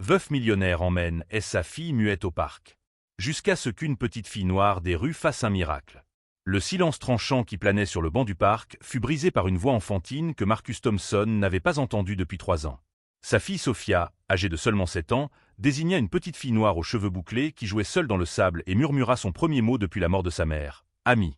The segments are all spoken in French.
Veuf millionnaire emmène sa fille muette au parc. Jusqu'à ce qu'une petite fille noire des rues fasse un miracle. Le silence tranchant qui planait sur le banc du parc fut brisé par une voix enfantine que Marcus Thompson n'avait pas entendue depuis 3 ans. Sa fille Sophia, âgée de seulement 7 ans, désigna une petite fille noire aux cheveux bouclés qui jouait seule dans le sable et murmura son premier mot depuis la mort de sa mère. « Ami ».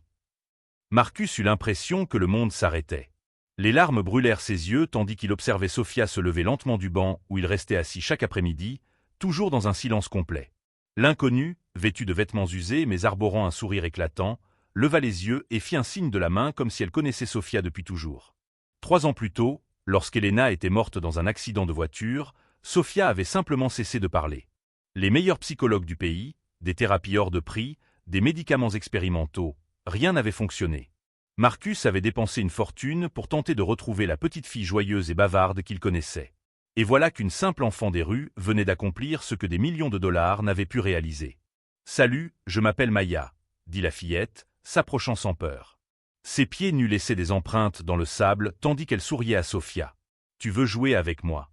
Marcus eut l'impression que le monde s'arrêtait. Les larmes brûlèrent ses yeux tandis qu'il observait Sophia se lever lentement du banc où il restait assis chaque après-midi, toujours dans un silence complet. L'inconnu, vêtue de vêtements usés mais arborant un sourire éclatant, leva les yeux et fit un signe de la main comme si elle connaissait Sophia depuis toujours. 3 ans plus tôt, lorsqu'Elena était morte dans un accident de voiture, Sophia avait simplement cessé de parler. Les meilleurs psychologues du pays, des thérapies hors de prix, des médicaments expérimentaux, rien n'avait fonctionné. Marcus avait dépensé une fortune pour tenter de retrouver la petite fille joyeuse et bavarde qu'il connaissait. Et voilà qu'une simple enfant des rues venait d'accomplir ce que des millions de dollars n'avaient pu réaliser. « Salut, je m'appelle Maya », dit la fillette, s'approchant sans peur. Ses pieds nus laissaient des empreintes dans le sable tandis qu'elle souriait à Sophia. « Tu veux jouer avec moi ?»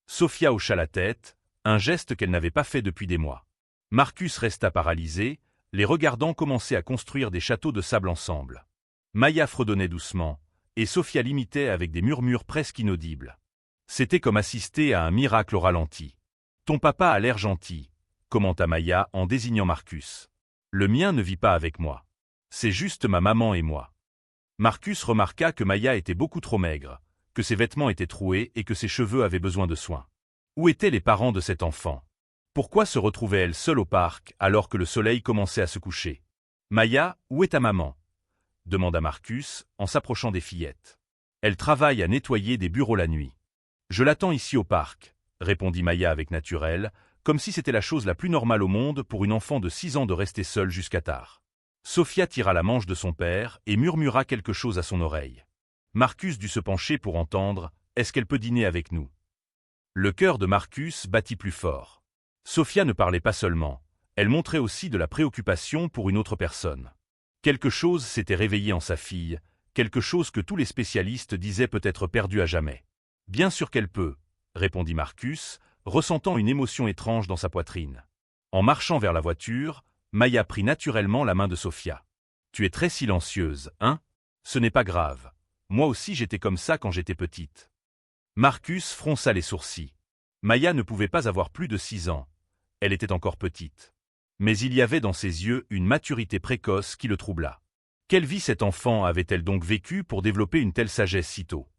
Sophia hocha la tête, un geste qu'elle n'avait pas fait depuis des mois. Marcus resta paralysé, les regardant commencer à construire des châteaux de sable ensemble. Maya fredonnait doucement, et Sophia l'imitait avec des murmures presque inaudibles. C'était comme assister à un miracle au ralenti. « Ton papa a l'air gentil », commenta Maya en désignant Marcus. « Le mien ne vit pas avec moi. C'est juste ma maman et moi. » Marcus remarqua que Maya était beaucoup trop maigre, que ses vêtements étaient troués et que ses cheveux avaient besoin de soins. Où étaient les parents de cet enfant? Pourquoi se retrouvait-elle seule au parc alors que le soleil commençait à se coucher? « Maya, où est ta maman ?» demanda Marcus en s'approchant des fillettes. « Elle travaille à nettoyer des bureaux la nuit. »« Je l'attends ici au parc », répondit Maya avec naturel, comme si c'était la chose la plus normale au monde pour une enfant de 6 ans de rester seule jusqu'à tard. Sophia tira la manche de son père et murmura quelque chose à son oreille. Marcus dut se pencher pour entendre « Est-ce qu'elle peut dîner avec nous ?» Le cœur de Marcus battit plus fort. Sophia ne parlait pas seulement, elle montrait aussi de la préoccupation pour une autre personne. Quelque chose s'était réveillé en sa fille, quelque chose que tous les spécialistes disaient peut être perdu à jamais. « Bien sûr qu'elle peut », répondit Marcus, ressentant une émotion étrange dans sa poitrine. En marchant vers la voiture, Maya prit naturellement la main de Sophia. « Tu es très silencieuse, hein? Ce n'est pas grave. Moi aussi j'étais comme ça quand j'étais petite. » Marcus fronça les sourcils. Maya ne pouvait pas avoir plus de 6 ans. Elle était encore petite. Mais il y avait dans ses yeux une maturité précoce qui le troubla. Quelle vie cette enfant avait-elle donc vécue pour développer une telle sagesse si tôt?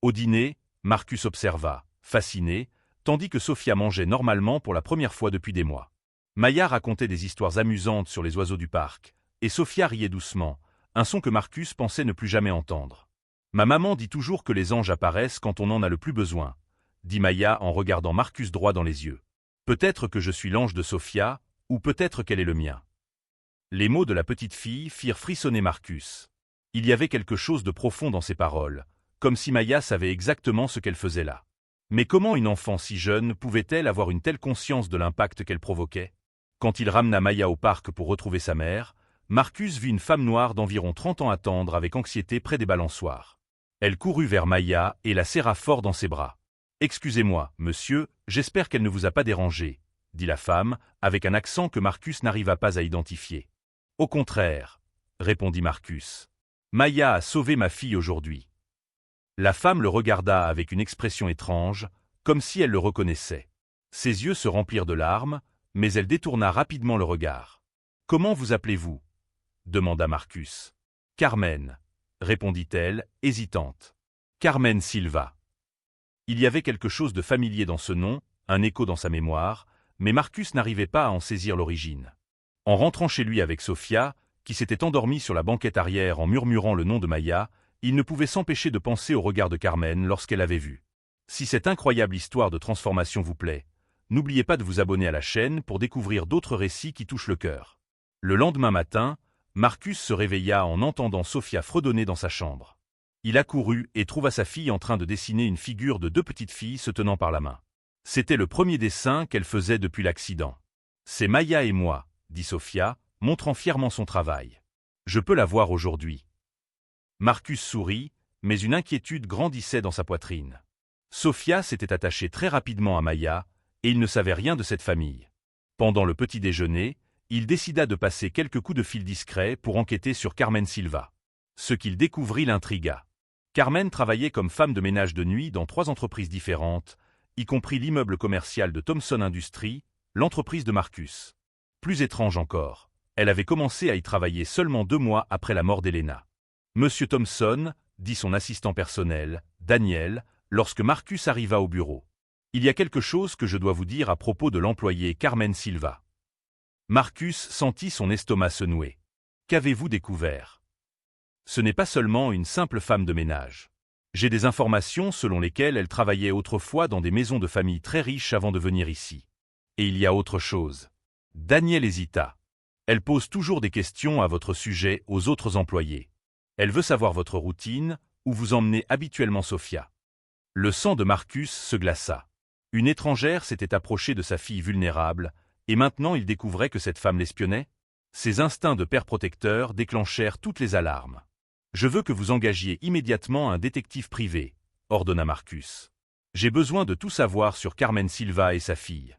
Au dîner, Marcus observa, fasciné, tandis que Sophia mangeait normalement pour la première fois depuis des mois. Maya racontait des histoires amusantes sur les oiseaux du parc, et Sophia riait doucement, un son que Marcus pensait ne plus jamais entendre. « Ma maman dit toujours que les anges apparaissent quand on en a le plus besoin », dit Maya en regardant Marcus droit dans les yeux. « Peut-être que je suis l'ange de Sophia, ou peut-être qu'elle est le mien. » Les mots de la petite fille firent frissonner Marcus. Il y avait quelque chose de profond dans ses paroles, comme si Maya savait exactement ce qu'elle faisait là. Mais comment une enfant si jeune pouvait-elle avoir une telle conscience de l'impact qu'elle provoquait? Quand il ramena Maya au parc pour retrouver sa mère, Marcus vit une femme noire d'environ 30 ans attendre avec anxiété près des balançoires. Elle courut vers Maya et la serra fort dans ses bras. « Excusez-moi, monsieur, j'espère qu'elle ne vous a pas dérangé », dit la femme, avec un accent que Marcus n'arriva pas à identifier. « Au contraire », répondit Marcus. « Maya a sauvé ma fille aujourd'hui. » La femme le regarda avec une expression étrange, comme si elle le reconnaissait. Ses yeux se remplirent de larmes, mais elle détourna rapidement le regard. « Comment vous appelez-vous » demanda Marcus. « Carmen », répondit-elle, hésitante. « Carmen Silva. » Il y avait quelque chose de familier dans ce nom, un écho dans sa mémoire, mais Marcus n'arrivait pas à en saisir l'origine. En rentrant chez lui avec Sophia, qui s'était endormie sur la banquette arrière en murmurant le nom de Maya, il ne pouvait s'empêcher de penser au regard de Carmen lorsqu'elle avait vu. Si cette incroyable histoire de transformation vous plaît, n'oubliez pas de vous abonner à la chaîne pour découvrir d'autres récits qui touchent le cœur. Le lendemain matin, Marcus se réveilla en entendant Sophia fredonner dans sa chambre. Il accourut et trouva sa fille en train de dessiner une figure de 2 petites filles se tenant par la main. C'était le premier dessin qu'elle faisait depuis l'accident. « C'est Maya et moi », dit Sophia, montrant fièrement son travail. « Je peux la voir aujourd'hui. » Marcus sourit, mais une inquiétude grandissait dans sa poitrine. Sophia s'était attachée très rapidement à Maya, et il ne savait rien de cette famille. Pendant le petit déjeuner, il décida de passer quelques coups de fil discrets pour enquêter sur Carmen Silva. Ce qu'il découvrit l'intrigua. Carmen travaillait comme femme de ménage de nuit dans 3 entreprises différentes, y compris l'immeuble commercial de Thomson Industries, l'entreprise de Marcus. Plus étrange encore, elle avait commencé à y travailler seulement 2 mois après la mort d'Elena. Monsieur Thomson, dit son assistant personnel, Daniel, lorsque Marcus arriva au bureau. Il y a quelque chose que je dois vous dire à propos de l'employée Carmen Silva. Marcus sentit son estomac se nouer. Qu'avez-vous découvert? Ce n'est pas seulement une simple femme de ménage. J'ai des informations selon lesquelles elle travaillait autrefois dans des maisons de famille très riches avant de venir ici. Et il y a autre chose. Daniel hésita. Elle pose toujours des questions à votre sujet aux autres employés. Elle veut savoir votre routine, où vous emmenez habituellement Sophia. Le sang de Marcus se glaça. Une étrangère s'était approchée de sa fille vulnérable, et maintenant il découvrait que cette femme l'espionnait? Ses instincts de père protecteur déclenchèrent toutes les alarmes. Je veux que vous engagiez immédiatement un détective privé, ordonna Marcus. J'ai besoin de tout savoir sur Carmen Silva et sa fille.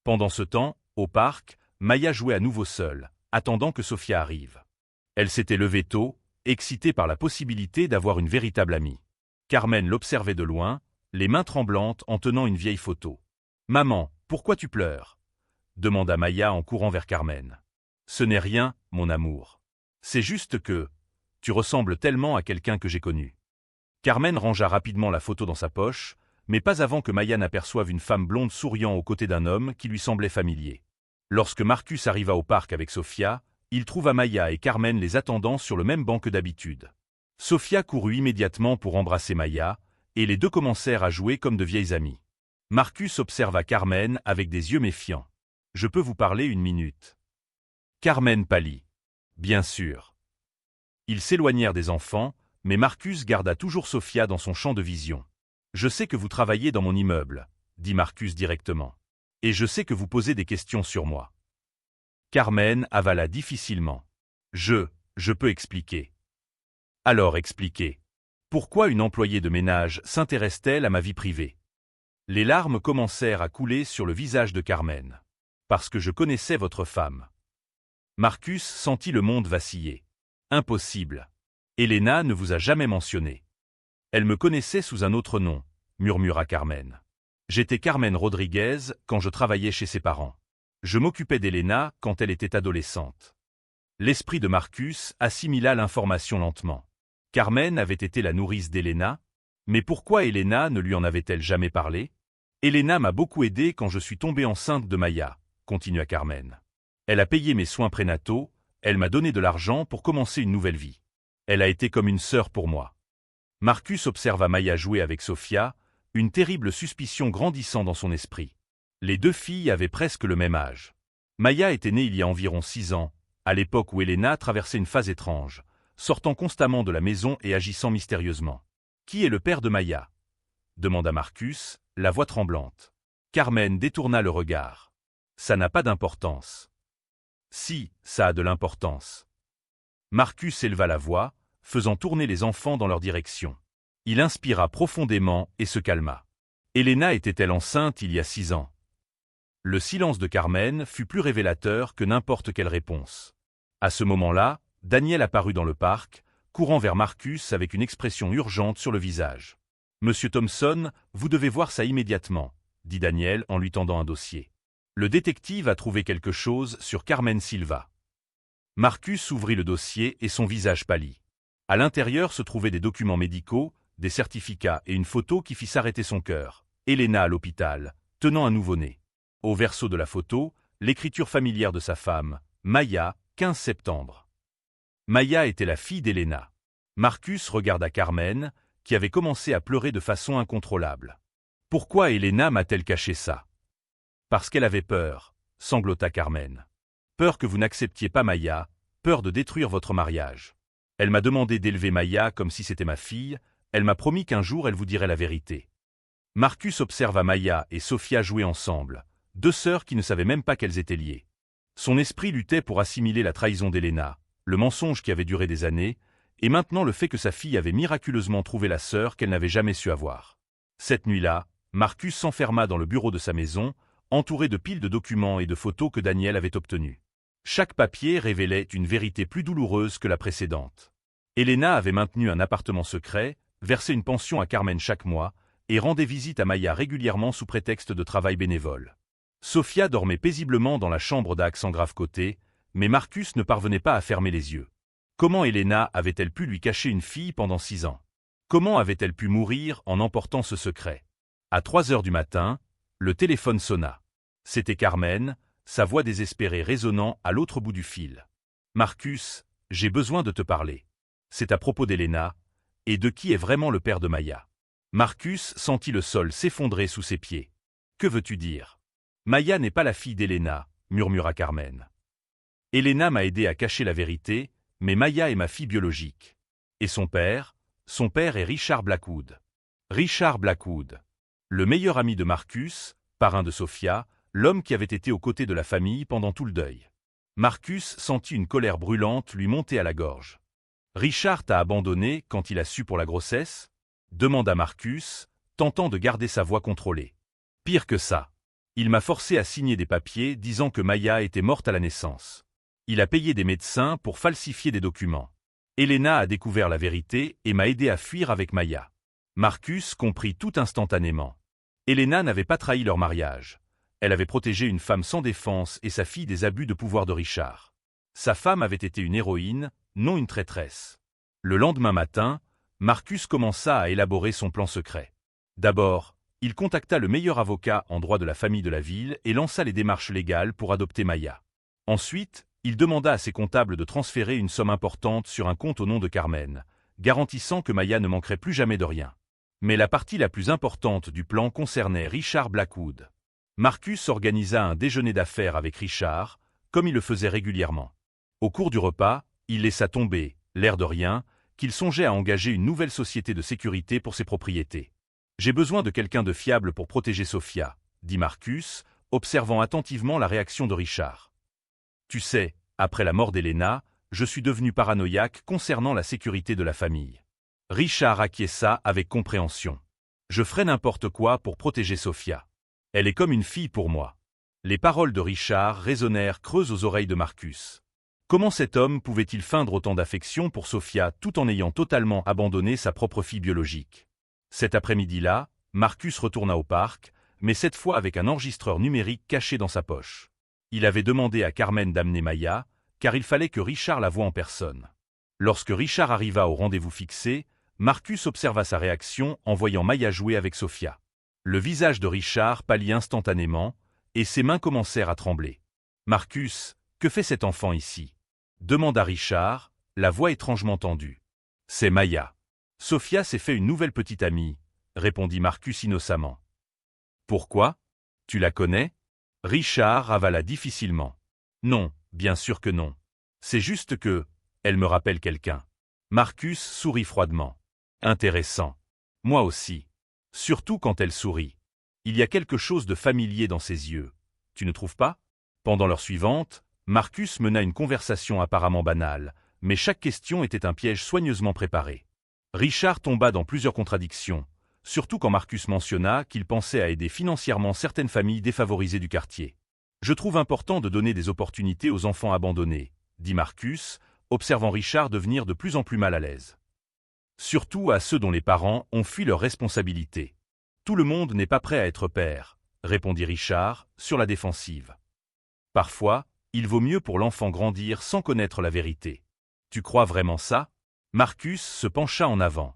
Pendant ce temps, au parc, Maya jouait à nouveau seule, attendant que Sophia arrive. Elle s'était levée tôt, excitée par la possibilité d'avoir une véritable amie. Carmen l'observait de loin, les mains tremblantes en tenant une vieille photo. « Maman, pourquoi tu pleures ?» demanda Maya en courant vers Carmen. « Ce n'est rien, mon amour. C'est juste que tu ressembles tellement à quelqu'un que j'ai connu. » Carmen rangea rapidement la photo dans sa poche, mais pas avant que Maya n'aperçoive une femme blonde souriant aux côtés d'un homme qui lui semblait familier. Lorsque Marcus arriva au parc avec Sophia, il trouva Maya et Carmen les attendant sur le même banc que d'habitude. Sophia courut immédiatement pour embrasser Maya, et les deux commencèrent à jouer comme de vieilles amies. Marcus observa Carmen avec des yeux méfiants. « Je peux vous parler 1 minute ?» Carmen pâlit. « Bien sûr. » Ils s'éloignèrent des enfants, mais Marcus garda toujours Sophia dans son champ de vision. « Je sais que vous travaillez dans mon immeuble, » dit Marcus directement. « Et je sais que vous posez des questions sur moi. » Carmen avala difficilement. « Je peux expliquer. » Alors expliquez. Pourquoi une employée de ménage s'intéresse-t-elle à ma vie privée? Les larmes commencèrent à couler sur le visage de Carmen. Parce que je connaissais votre femme. Marcus sentit le monde vaciller. Impossible. Elena ne vous a jamais mentionné. Elle me connaissait sous un autre nom, murmura Carmen. J'étais Carmen Rodriguez quand je travaillais chez ses parents. Je m'occupais d'Elena quand elle était adolescente. L'esprit de Marcus assimila l'information lentement. Carmen avait été la nourrice d'Elena, mais pourquoi Elena ne lui en avait-elle jamais parlé? Elena m'a beaucoup aidé quand je suis tombée enceinte de Maya, continua Carmen. Elle a payé mes soins prénataux, elle m'a donné de l'argent pour commencer une nouvelle vie. Elle a été comme une sœur pour moi. Marcus observa Maya jouer avec Sophia, une terrible suspicion grandissant dans son esprit. Les 2 filles avaient presque le même âge. Maya était née il y a environ 6 ans, à l'époque où Elena traversait une phase étrange, sortant constamment de la maison et agissant mystérieusement. « Qui est le père de Maya ?» demanda Marcus, la voix tremblante. Carmen détourna le regard. « Ça n'a pas d'importance. »« Si, ça a de l'importance. » Marcus éleva la voix, faisant tourner les enfants dans leur direction. Il inspira profondément et se calma. Elena était-elle enceinte il y a 6 ans? Le silence de Carmen fut plus révélateur que n'importe quelle réponse. À ce moment-là, Daniel apparut dans le parc, courant vers Marcus avec une expression urgente sur le visage. « Monsieur Thomson, vous devez voir ça immédiatement, » dit Daniel en lui tendant un dossier. Le détective a trouvé quelque chose sur Carmen Silva. Marcus ouvrit le dossier et son visage pâlit. À l'intérieur se trouvaient des documents médicaux, des certificats et une photo qui fit s'arrêter son cœur. Elena à l'hôpital, tenant un nouveau-né. Au verso de la photo, l'écriture familière de sa femme, Maya, 15 septembre. Maya était la fille d'Elena. Marcus regarda Carmen, qui avait commencé à pleurer de façon incontrôlable. « Pourquoi Elena m'a-t-elle caché ça ?»« Parce qu'elle avait peur, » sanglota Carmen. « Peur que vous n'acceptiez pas Maya, peur de détruire votre mariage. Elle m'a demandé d'élever Maya comme si c'était ma fille, elle m'a promis qu'un jour elle vous dirait la vérité. » Marcus observa Maya et Sophia jouer ensemble, 2 sœurs qui ne savaient même pas qu'elles étaient liées. Son esprit luttait pour assimiler la trahison d'Elena, le mensonge qui avait duré des années, et maintenant le fait que sa fille avait miraculeusement trouvé la sœur qu'elle n'avait jamais su avoir. Cette nuit-là, Marcus s'enferma dans le bureau de sa maison, entouré de piles de documents et de photos que Daniel avait obtenues. Chaque papier révélait une vérité plus douloureuse que la précédente. Elena avait maintenu un appartement secret, versé une pension à Carmen chaque mois, et rendait visite à Maya régulièrement sous prétexte de travail bénévole. Sofia dormait paisiblement dans la chambre d'accent grave côté, mais Marcus ne parvenait pas à fermer les yeux. Comment Elena avait-elle pu lui cacher une fille pendant 6 ans? Comment avait-elle pu mourir en emportant ce secret? À 3 heures du matin, le téléphone sonna. C'était Carmen, sa voix désespérée résonnant à l'autre bout du fil. « Marcus, j'ai besoin de te parler. C'est à propos d'Elena, et de qui est vraiment le père de Maya. » Marcus sentit le sol s'effondrer sous ses pieds. « Que veux-tu dire? »« Maya n'est pas la fille d'Elena, » murmura Carmen. « Elena m'a aidé à cacher la vérité, mais Maya est ma fille biologique. Et son père est Richard Blackwood. » Richard Blackwood. Le meilleur ami de Marcus, parrain de Sofia, l'homme qui avait été aux côtés de la famille pendant tout le deuil. Marcus sentit une colère brûlante lui monter à la gorge. « Richard t'a abandonné quand il a su pour la grossesse ?» demanda Marcus, tentant de garder sa voix contrôlée. « Pire que ça. Il m'a forcé à signer des papiers disant que Maya était morte à la naissance. Il a payé des médecins pour falsifier des documents. Elena a découvert la vérité et m'a aidé à fuir avec Maya. » Marcus comprit tout instantanément. Elena n'avait pas trahi leur mariage. Elle avait protégé une femme sans défense et sa fille des abus de pouvoir de Richard. Sa femme avait été une héroïne, non une traîtresse. Le lendemain matin, Marcus commença à élaborer son plan secret. D'abord, il contacta le meilleur avocat en droit de la famille de la ville et lança les démarches légales pour adopter Maya. Ensuite, il demanda à ses comptables de transférer une somme importante sur un compte au nom de Carmen, garantissant que Maya ne manquerait plus jamais de rien. Mais la partie la plus importante du plan concernait Richard Blackwood. Marcus organisa un déjeuner d'affaires avec Richard, comme il le faisait régulièrement. Au cours du repas, il laissa tomber, l'air de rien, qu'il songeait à engager une nouvelle société de sécurité pour ses propriétés. « J'ai besoin de quelqu'un de fiable pour protéger Sofia, » dit Marcus, observant attentivement la réaction de Richard. « Tu sais, après la mort d'Elena, je suis devenu paranoïaque concernant la sécurité de la famille. » Richard acquiesça avec compréhension. « Je ferai n'importe quoi pour protéger Sofia. Elle est comme une fille pour moi. » Les paroles de Richard résonnèrent creuses aux oreilles de Marcus. Comment cet homme pouvait-il feindre autant d'affection pour Sofia tout en ayant totalement abandonné sa propre fille biologique? Cet après-midi-là, Marcus retourna au parc, mais cette fois avec un enregistreur numérique caché dans sa poche. Il avait demandé à Carmen d'amener Maya, car il fallait que Richard la voie en personne. Lorsque Richard arriva au rendez-vous fixé, Marcus observa sa réaction en voyant Maya jouer avec Sofia. Le visage de Richard pâlit instantanément, et ses mains commencèrent à trembler. « Marcus, que fait cet enfant ici ?» demanda Richard, la voix étrangement tendue. « C'est Maya. Sofia s'est fait une nouvelle petite amie, » répondit Marcus innocemment. « Pourquoi? Tu la connais ?» Richard avala difficilement. « Non, bien sûr que non. C'est juste que, elle me rappelle quelqu'un. » Marcus sourit froidement. « Intéressant. Moi aussi. Surtout quand elle sourit. Il y a quelque chose de familier dans ses yeux. Tu ne trouves pas ?» Pendant l'heure suivante, Marcus mena une conversation apparemment banale, mais chaque question était un piège soigneusement préparé. Richard tomba dans plusieurs contradictions, surtout quand Marcus mentionna qu'il pensait à aider financièrement certaines familles défavorisées du quartier. « Je trouve important de donner des opportunités aux enfants abandonnés, » dit Marcus, observant Richard devenir de plus en plus mal à l'aise. « Surtout à ceux dont les parents ont fui leurs responsabilités. Tout le monde n'est pas prêt à être père, » répondit Richard, sur la défensive. « Parfois, il vaut mieux pour l'enfant grandir sans connaître la vérité. » Tu crois vraiment ça? Marcus se pencha en avant.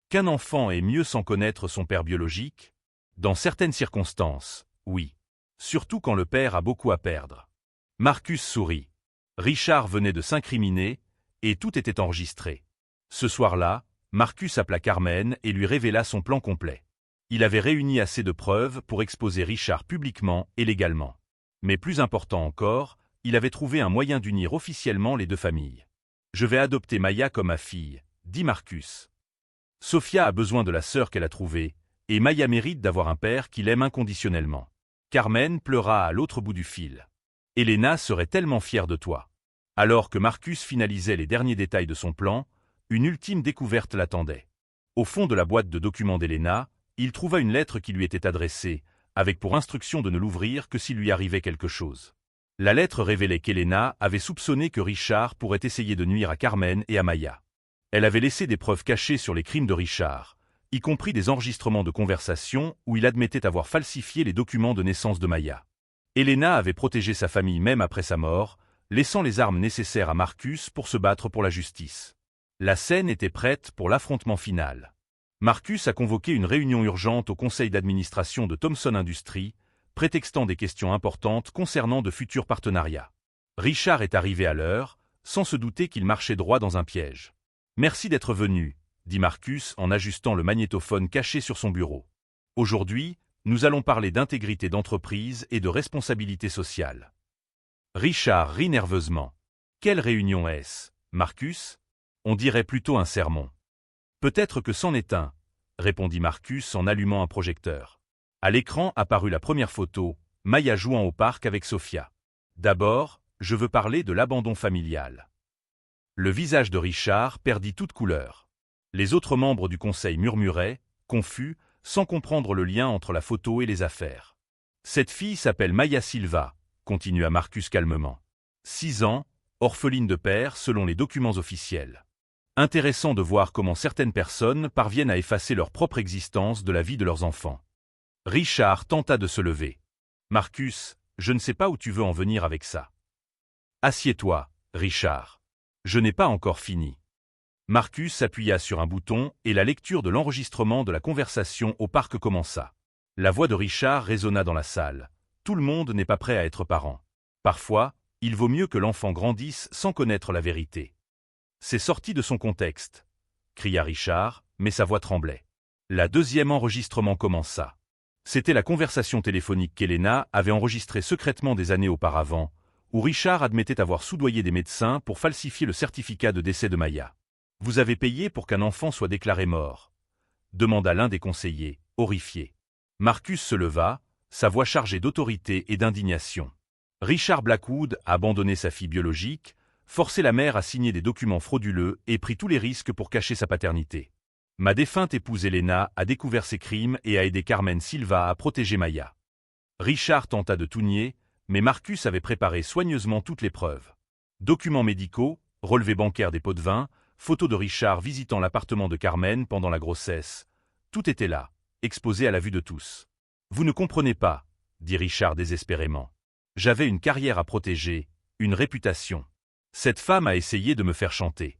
Qu'un enfant est mieux sans connaître son père biologique? Dans certaines circonstances, oui. Surtout quand le père a beaucoup à perdre. Marcus sourit. Richard venait de s'incriminer, et tout était enregistré. Ce soir-là, Marcus appela Carmen et lui révéla son plan complet. Il avait réuni assez de preuves pour exposer Richard publiquement et légalement. Mais plus important encore, il avait trouvé un moyen d'unir officiellement les deux familles. « Je vais adopter Maya comme ma fille, » dit Marcus. « Sofia a besoin de la sœur qu'elle a trouvée, et Maya mérite d'avoir un père qui l'aime inconditionnellement. » Carmen pleura à l'autre bout du fil. « Elena serait tellement fière de toi. » Alors que Marcus finalisait les derniers détails de son plan, une ultime découverte l'attendait. Au fond de la boîte de documents d'Elena, Il trouva une lettre qui lui était adressée, avec pour instruction de ne l'ouvrir que s'il lui arrivait quelque chose. La lettre révélait qu'Elena avait soupçonné que Richard pourrait essayer de nuire à Carmen et à Maya. Elle avait laissé des preuves cachées sur les crimes de Richard, y compris des enregistrements de conversation où il admettait avoir falsifié les documents de naissance de Maya. Elena avait protégé sa famille même après sa mort, laissant les armes nécessaires à Marcus pour se battre pour la justice. La scène était prête pour l'affrontement final. Marcus a convoqué une réunion urgente au conseil d'administration de Thomson Industries, prétextant des questions importantes concernant de futurs partenariats. Richard est arrivé à l'heure, sans se douter qu'il marchait droit dans un piège. « Merci d'être venu », dit Marcus en ajustant le magnétophone caché sur son bureau. « Aujourd'hui, nous allons parler d'intégrité d'entreprise et de responsabilité sociale. » Richard rit nerveusement. « Quelle réunion est-ce, Marcus ? On dirait plutôt un sermon. »« Peut-être que c'en est un, » répondit Marcus en allumant un projecteur. À l'écran apparut la première photo, Maya jouant au parc avec Sophia. « D'abord, je veux parler de l'abandon familial. » Le visage de Richard perdit toute couleur. Les autres membres du conseil murmuraient, confus, sans comprendre le lien entre la photo et les affaires. « Cette fille s'appelle Maya Silva, » continua Marcus calmement. 6 ans, orpheline de père selon les documents officiels. Intéressant de voir comment certaines personnes parviennent à effacer leur propre existence de la vie de leurs enfants. Richard tenta de se lever. « Marcus, je ne sais pas où tu veux en venir avec ça. »« Assieds-toi, Richard. Je n'ai pas encore fini. » Marcus appuya sur un bouton et la lecture de l'enregistrement de la conversation au parc commença. La voix de Richard résonna dans la salle. Tout le monde n'est pas prêt à être parent. Parfois, il vaut mieux que l'enfant grandisse sans connaître la vérité. « C'est sorti de son contexte, » cria Richard, mais sa voix tremblait. La deuxième enregistrement commença. C'était la conversation téléphonique qu'Elena avait enregistrée secrètement des années auparavant, où Richard admettait avoir soudoyé des médecins pour falsifier le certificat de décès de Maya. « Vous avez payé pour qu'un enfant soit déclaré mort ?» demanda l'un des conseillers, horrifié. Marcus se leva, sa voix chargée d'autorité et d'indignation. Richard Blackwood a abandonné sa fille biologique, forcé la mère à signer des documents frauduleux et pris tous les risques pour cacher sa paternité. Ma défunte épouse Elena a découvert ces crimes et a aidé Carmen Silva à protéger Maya. Richard tenta de tout nier, mais Marcus avait préparé soigneusement toutes les preuves. Documents médicaux, relevés bancaires des pots de vin, photos de Richard visitant l'appartement de Carmen pendant la grossesse. Tout était là, exposé à la vue de tous. « Vous ne comprenez pas, » dit Richard désespérément. « J'avais une carrière à protéger, une réputation. Cette femme a essayé de me faire chanter. »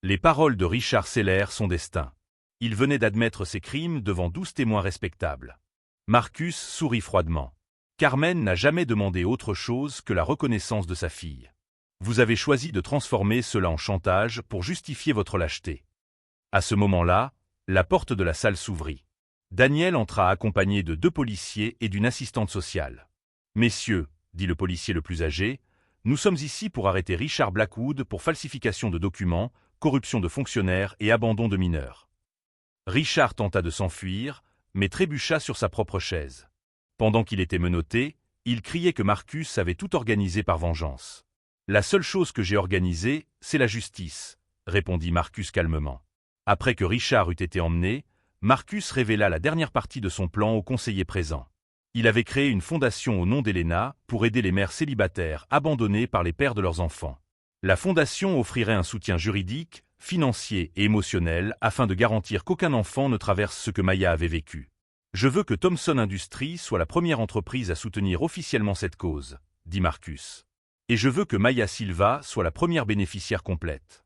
Les paroles de Richard scellèrent son destin. Il venait d'admettre ses crimes devant 12 témoins respectables. Marcus sourit froidement. Carmen n'a jamais demandé autre chose que la reconnaissance de sa fille. Vous avez choisi de transformer cela en chantage pour justifier votre lâcheté. À ce moment-là, la porte de la salle s'ouvrit. Daniel entra accompagné de 2 policiers et d'une assistante sociale. « Messieurs, » dit le policier le plus âgé, « nous sommes ici pour arrêter Richard Blackwood pour falsification de documents, corruption de fonctionnaires et abandon de mineurs. » Richard tenta de s'enfuir, mais trébucha sur sa propre chaise. Pendant qu'il était menotté, il criait que Marcus avait tout organisé par vengeance. « La seule chose que j'ai organisée, c'est la justice, » répondit Marcus calmement. Après que Richard eut été emmené, Marcus révéla la dernière partie de son plan aux conseillers présents. Il avait créé une fondation au nom d'Elena pour aider les mères célibataires abandonnées par les pères de leurs enfants. La fondation offrirait un soutien juridique, financier et émotionnel afin de garantir qu'aucun enfant ne traverse ce que Maya avait vécu. « Je veux que Thomson Industries soit la première entreprise à soutenir officiellement cette cause, » dit Marcus. « Et je veux que Maya Silva soit la première bénéficiaire complète. »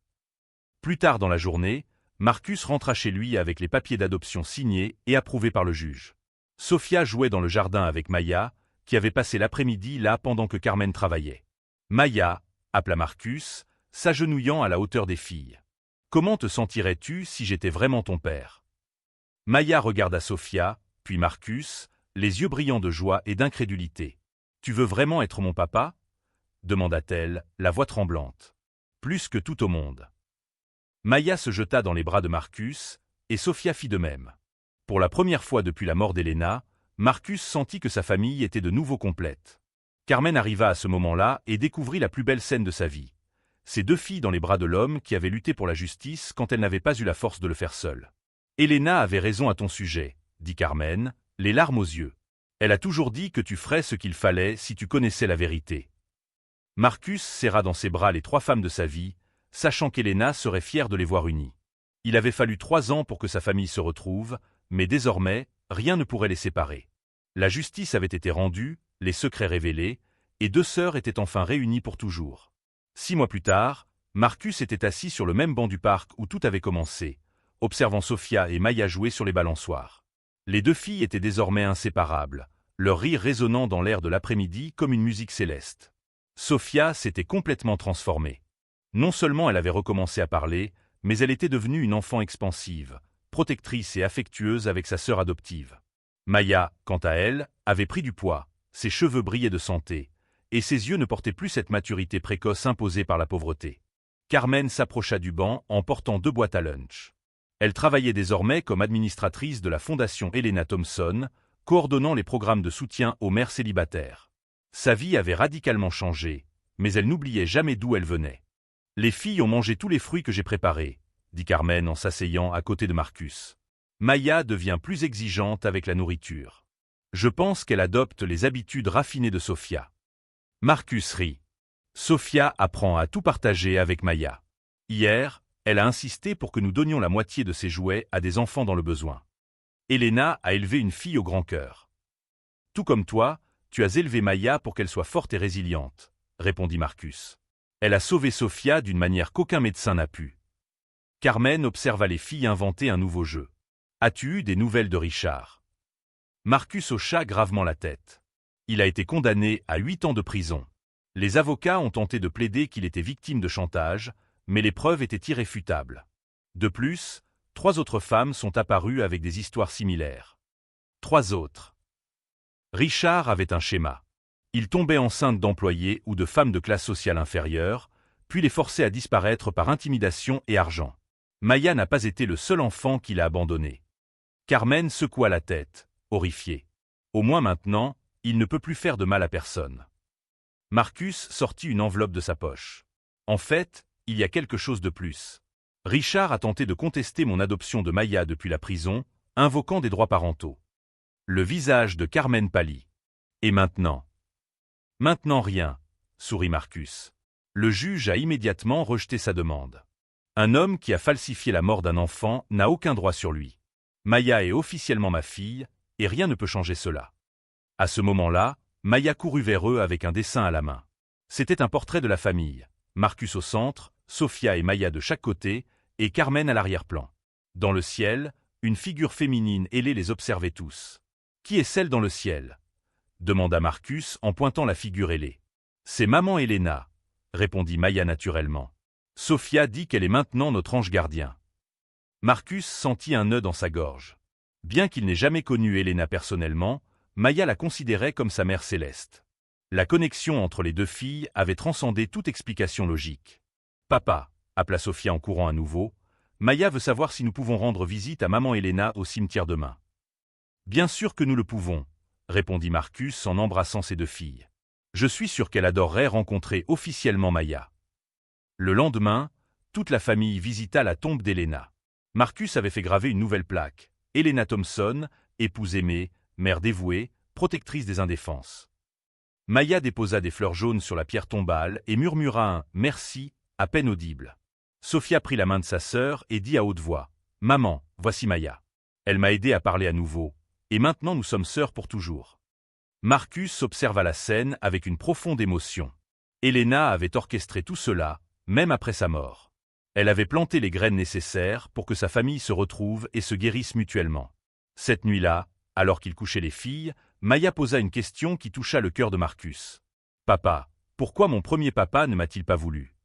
Plus tard dans la journée, Marcus rentra chez lui avec les papiers d'adoption signés et approuvés par le juge. Sophia jouait dans le jardin avec Maya, qui avait passé l'après-midi là pendant que Carmen travaillait. « Maya » appela Marcus, s'agenouillant à la hauteur des filles. « Comment te sentirais-tu si j'étais vraiment ton père ?» Maya regarda Sophia, puis Marcus, les yeux brillants de joie et d'incrédulité. « Tu veux vraiment être mon papa ?» demanda-t-elle, la voix tremblante. « Plus que tout au monde. » Maya se jeta dans les bras de Marcus, et Sophia fit de même. Pour la première fois depuis la mort d'Elena, Marcus sentit que sa famille était de nouveau complète. Carmen arriva à ce moment-là et découvrit la plus belle scène de sa vie. Ses 2 filles dans les bras de l'homme qui avait lutté pour la justice quand elle n'avait pas eu la force de le faire seule. « Elena avait raison à ton sujet, » dit Carmen, les larmes aux yeux. Elle a toujours dit que tu ferais ce qu'il fallait si tu connaissais la vérité. Marcus serra dans ses bras les 3 femmes de sa vie, sachant qu'Helena serait fière de les voir unies. Il avait fallu 3 ans pour que sa famille se retrouve, mais désormais, rien ne pourrait les séparer. La justice avait été rendue, les secrets révélés, et 2 sœurs étaient enfin réunies pour toujours. 6 mois plus tard, Marcus était assis sur le même banc du parc où tout avait commencé, observant Sophia et Maya jouer sur les balançoires. Les 2 filles étaient désormais inséparables, leur rire résonnant dans l'air de l'après-midi comme une musique céleste. Sophia s'était complètement transformée. Non seulement elle avait recommencé à parler, mais elle était devenue une enfant expansive, protectrice et affectueuse avec sa sœur adoptive. Maya, quant à elle, avait pris du poids, ses cheveux brillaient de santé, et ses yeux ne portaient plus cette maturité précoce imposée par la pauvreté. Carmen s'approcha du banc en portant 2 boîtes à lunch. Elle travaillait désormais comme administratrice de la fondation Helena Thompson, coordonnant les programmes de soutien aux mères célibataires. Sa vie avait radicalement changé, mais elle n'oubliait jamais d'où elle venait. « Les filles ont mangé tous les fruits que j'ai préparés », dit Carmen en s'asseyant à côté de Marcus. Maya devient plus exigeante avec la nourriture. Je pense qu'elle adopte les habitudes raffinées de Sophia. Marcus rit. Sophia apprend à tout partager avec Maya. Hier, elle a insisté pour que nous donnions la moitié de ses jouets à des enfants dans le besoin. Helena a élevé une fille au grand cœur. Tout comme toi, tu as élevé Maya pour qu'elle soit forte et résiliente, répondit Marcus. Elle a sauvé Sophia d'une manière qu'aucun médecin n'a pu. Carmen observa les filles inventer un nouveau jeu. As-tu eu des nouvelles de Richard? Marcus hocha gravement la tête. Il a été condamné à 8 ans de prison. Les avocats ont tenté de plaider qu'il était victime de chantage, mais les preuves étaient irréfutables. De plus, 3 autres femmes sont apparues avec des histoires similaires. 3 autres. Richard avait un schéma. Il tombait enceinte d'employés ou de femmes de classe sociale inférieure, puis les forçait à disparaître par intimidation et argent. Maya n'a pas été le seul enfant qu'il a abandonné. Carmen secoua la tête, horrifiée. Au moins maintenant, il ne peut plus faire de mal à personne. Marcus sortit une enveloppe de sa poche. En fait, il y a quelque chose de plus. Richard a tenté de contester mon adoption de Maya depuis la prison, invoquant des droits parentaux. Le visage de Carmen pâlit. Et maintenant? Maintenant rien, sourit Marcus. Le juge a immédiatement rejeté sa demande. Un homme qui a falsifié la mort d'un enfant n'a aucun droit sur lui. Maya est officiellement ma fille, et rien ne peut changer cela. À ce moment-là, Maya courut vers eux avec un dessin à la main. C'était un portrait de la famille, Marcus au centre, Sophia et Maya de chaque côté, et Carmen à l'arrière-plan. Dans le ciel, une figure féminine ailée les observait tous. « Qui est celle dans le ciel ?» demanda Marcus en pointant la figure ailée. « C'est maman Helena », répondit Maya naturellement. « Sophia dit qu'elle est maintenant notre ange gardien. » Marcus sentit un nœud dans sa gorge. Bien qu'il n'ait jamais connu Helena personnellement, Maya la considérait comme sa mère céleste. La connexion entre les 2 filles avait transcendé toute explication logique. « Papa », appela Sophia en courant à nouveau, « Maya veut savoir si nous pouvons rendre visite à maman Helena au cimetière demain. »« Bien sûr que nous le pouvons », répondit Marcus en embrassant ses 2 filles. « Je suis sûr qu'elle adorerait rencontrer officiellement Maya. » Le lendemain, toute la famille visita la tombe d'Helena. Marcus avait fait graver une nouvelle plaque. Helena Thompson, épouse aimée, mère dévouée, protectrice des indéfenses. Maya déposa des fleurs jaunes sur la pierre tombale et murmura un « merci » à peine audible. Sophia prit la main de sa sœur et dit à haute voix « Maman, voici Maya. Elle m'a aidé à parler à nouveau, et maintenant nous sommes sœurs pour toujours. » Marcus observa la scène avec une profonde émotion. Helena avait orchestré tout cela, même après sa mort. Elle avait planté les graines nécessaires pour que sa famille se retrouve et se guérisse mutuellement. Cette nuit-là, alors qu'il couchait les filles, Maya posa une question qui toucha le cœur de Marcus. « Papa, pourquoi mon premier papa ne m'a-t-il pas voulu ?»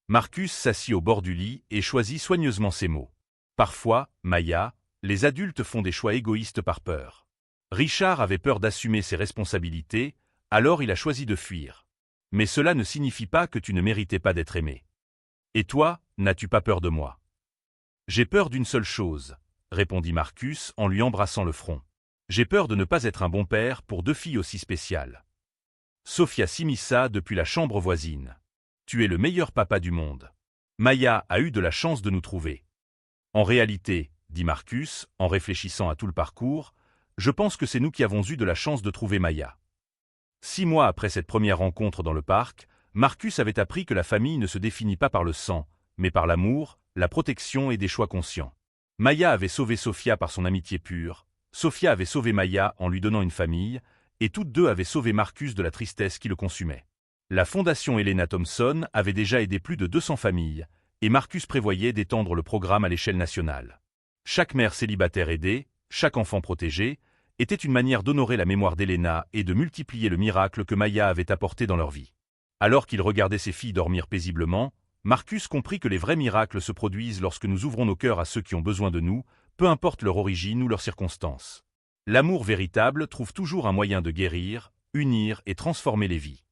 Marcus s'assit au bord du lit et choisit soigneusement ses mots. « Parfois, Maya, les adultes font des choix égoïstes par peur. Richard avait peur d'assumer ses responsabilités, alors il a choisi de fuir. Mais cela ne signifie pas que tu ne méritais pas d'être aimé. Et toi, n'as-tu pas peur de moi ?»« J'ai peur d'une seule chose, » répondit Marcus en lui embrassant le front. « J'ai peur de ne pas être un bon père pour 2 filles aussi spéciales. » Sophia s'immisça depuis la chambre voisine. « Tu es le meilleur papa du monde. Maya a eu de la chance de nous trouver. » « En réalité, » dit Marcus, en réfléchissant à tout le parcours, je pense que c'est nous qui avons eu de la chance de trouver Maya. 6 mois après cette première rencontre dans le parc, Marcus avait appris que la famille ne se définit pas par le sang, mais par l'amour, la protection et des choix conscients. Maya avait sauvé Sophia par son amitié pure, Sophia avait sauvé Maya en lui donnant une famille, et toutes deux avaient sauvé Marcus de la tristesse qui le consumait. La fondation Helena Thompson avait déjà aidé plus de 200 familles, et Marcus prévoyait d'étendre le programme à l'échelle nationale. Chaque mère célibataire aidée, chaque enfant protégé, était une manière d'honorer la mémoire d'Helena et de multiplier le miracle que Maya avait apporté dans leur vie. Alors qu'il regardait ses filles dormir paisiblement, Marcus comprit que les vrais miracles se produisent lorsque nous ouvrons nos cœurs à ceux qui ont besoin de nous, peu importe leur origine ou leurs circonstances. L'amour véritable trouve toujours un moyen de guérir, unir et transformer les vies.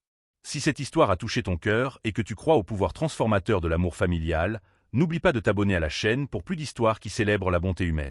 Si cette histoire a touché ton cœur et que tu crois au pouvoir transformateur de l'amour familial, n'oublie pas de t'abonner à la chaîne pour plus d'histoires qui célèbrent la bonté humaine.